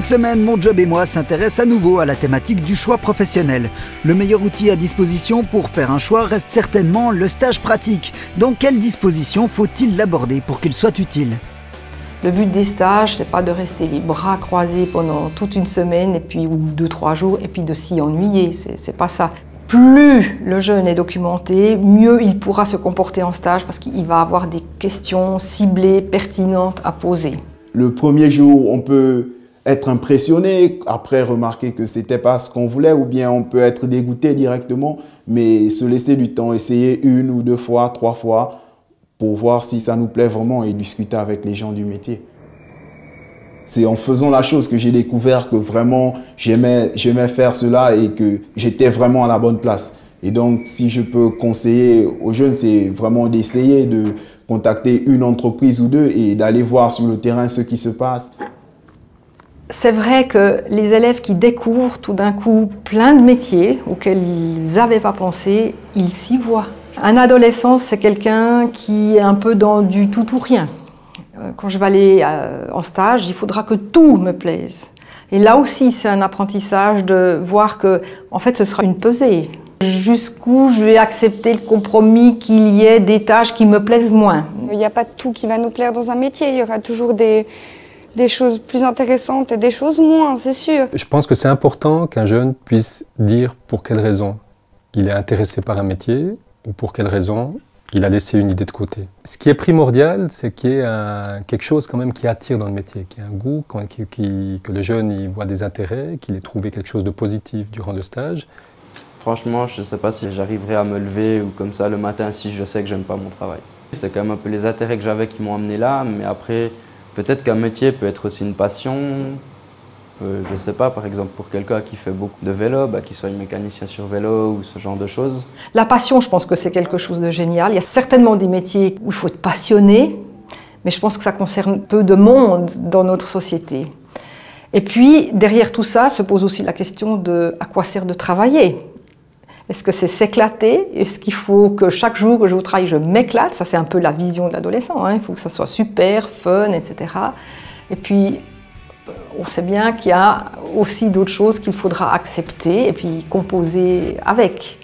Cette semaine, Mon Job et moi s'intéresse à nouveau à la thématique du choix professionnel. Le meilleur outil à disposition pour faire un choix reste certainement le stage pratique. Dans quelles dispositions faut-il l'aborder pour qu'il soit utile ? Le but des stages, c'est pas de rester les bras croisés pendant toute une semaine ou 2-3 jours et puis de s'y ennuyer, c'est pas ça. Plus le jeune est documenté, mieux il pourra se comporter en stage parce qu'il va avoir des questions ciblées, pertinentes à poser. Le premier jour, on peut être impressionné, après remarquer que c'était pas ce qu'on voulait, ou bien on peut être dégoûté directement, mais se laisser du temps, essayer 1 ou 2 fois, 3 fois, pour voir si ça nous plaît vraiment et discuter avec les gens du métier. C'est en faisant la chose que j'ai découvert que vraiment j'aimais faire cela et que j'étais vraiment à la bonne place. Et donc, si je peux conseiller aux jeunes, c'est vraiment d'essayer de contacter une entreprise ou deux et d'aller voir sur le terrain ce qui se passe. C'est vrai que les élèves qui découvrent tout d'un coup plein de métiers auxquels ils n'avaient pas pensé, ils s'y voient. Un adolescent, c'est quelqu'un qui est un peu dans du tout ou rien. Quand je vais aller en stage, il faudra que tout me plaise. Et là aussi, c'est un apprentissage de voir que, en fait, ce sera une pesée. Jusqu'où je vais accepter le compromis qu'il y ait des tâches qui me plaisent moins. Il n'y a pas tout qui va nous plaire dans un métier. Il y aura toujours des choses plus intéressantes et des choses moins, c'est sûr. Je pense que c'est important qu'un jeune puisse dire pour quelle raison il est intéressé par un métier ou pour quelle raison il a laissé une idée de côté. Ce qui est primordial, c'est qu'il y ait quelque chose quand même qui attire dans le métier, qu'il y ait un goût, que le jeune y voit des intérêts, qu'il ait trouvé quelque chose de positif durant le stage. Franchement, je ne sais pas si j'arriverai à me lever ou comme ça le matin si je sais que j'aime pas mon travail. C'est quand même un peu les intérêts que j'avais qui m'ont amené là, mais après, peut-être qu'un métier peut être aussi une passion. Je ne sais pas, par exemple, pour quelqu'un qui fait beaucoup de vélo, qu'il soit mécanicien sur vélo ou ce genre de choses. La passion, je pense que c'est quelque chose de génial. Il y a certainement des métiers où il faut être passionné, mais je pense que ça concerne peu de monde dans notre société. Et puis, derrière tout ça, se pose aussi la question de à quoi sert de travailler. Est-ce que c'est s'éclater? Est-ce qu'il faut que chaque jour que je vais au travail, je m'éclate? Ça, c'est un peu la vision de l'adolescent. Il faut que ça soit super, fun, etc. Et puis, on sait bien qu'il y a aussi d'autres choses qu'il faudra accepter et puis composer avec.